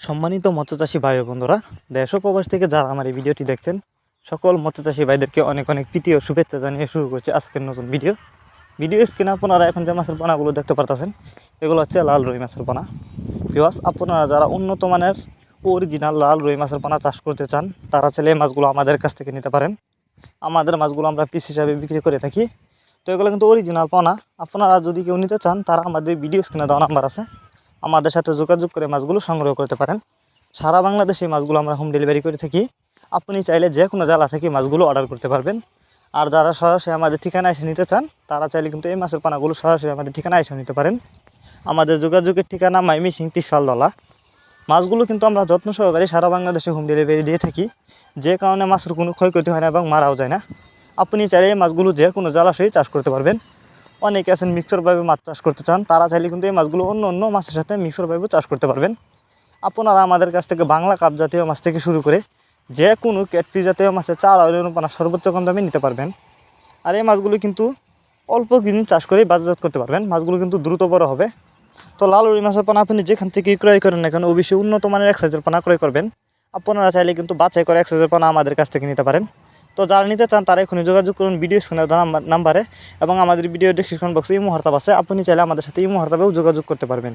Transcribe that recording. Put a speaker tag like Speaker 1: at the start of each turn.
Speaker 1: সম্মানিত মৎস্যচাষী ভাই ও বন্ধুরা, দেশ ও প্রবাস থেকে যারা আমার এই ভিডিওটি দেখছেন সকল মৎস্যচাষী ভাইদেরকে অনেক অনেক প্রীতি ও শুভেচ্ছা জানিয়ে শুরু করছি আজকের নতুন ভিডিও স্ক্রিনে আপনারা এখন যে মাছের পোনাগুলো দেখতে পারতেছেন এগুলো হচ্ছে লাল রুই মাছের পোনা। ভিউয়ার্স, আপনারা যারা উন্নত মানের অরিজিনাল লাল রুই মাছের পোনা চাষ করতে চান তারা চাইলে এই মাছগুলো আমাদের কাছ থেকে নিতে পারেন। আমাদের মাছগুলো আমরা পিস হিসাবে বিক্রি করে থাকি। তো এগুলো কিন্তু অরিজিনাল পোনা। আপনারা যদি কেউ নিতে চান তারা আমাদের ভিডিও স্ক্রিনে দেওয়া নাম্বার আছে, আমাদের সাথে যোগাযোগ করে মাছগুলো সংগ্রহ করতে পারেন। সারা বাংলাদেশে এই মাছগুলো আমরা হোম ডেলিভারি করে থাকি। আপনি চাইলে যে কোনো জেলা থেকে মাছগুলো অর্ডার করতে পারবেন। আর যারা সরাসরি আমাদের ঠিকানায় এসে নিতে চান তারা চাইলে কিন্তু এই মাছের পানাগুলো সরাসরি আমাদের ঠিকানায় এসে নিতে পারেন। আমাদের যোগাযোগের ঠিকানা মাইমিসিং তিরশালতলা। মাছগুলো কিন্তু আমরা যত্ন সহকারে সারা বাংলাদেশে হোম ডেলিভারি দিয়ে থাকি, যে কারণে মাছের কোনো ক্ষয়ক্ষতি হয় না এবং মারাও যায় না। আপনি চাইলে এই মাছগুলো যে কোনো জলাশয়ে চাষ করতে পারবেন। অনেকে আছেন মিক্সরভাবে মাছ চাষ করতে চান, তারা চাইলে কিন্তু এই মাছগুলো অন্য অন্য মাছের সাথে মিক্সরভাবেও চাষ করতে পারবেন। আপনারা আমাদের কাছ থেকে বাংলা কাপ জাতীয় মাছ থেকে শুরু করে যে কোনো ক্যাটফিশ জাতীয় মাছের চারা অনুপানা সর্বোচ্চ কম দামে নিতে পারবেন। আর এই মাছগুলো কিন্তু অল্প দিন চাষ করেই বাজারজাত করতে পারবেন। মাছগুলো কিন্তু দ্রুত বড় হবে। তো লাল রুই মাছের পানা আপনি যেখান থেকে ক্রয় করেন না কেন অবশ্যই উন্নত মানের এক সাইজের পানা ক্রয় করবেন। আপনারা চাইলে কিন্তু বাছাই করে এক সাইজের পানা আমাদের কাছ থেকে নিতে পারেন। তো যারা নিতে চান তারা এখনই যোগাযোগ করুন ভিডিও স্ক্রিনের নাম্বারে, এবং আমাদের ভিডিও ডেসক্রিপশন বক্সে ইমো হোয়াটসঅ্যাপ আছে, আপনি চাইলে আমাদের সাথে ইমো হোয়াটসঅ্যাপেও যোগাযোগ করতে পারবেন।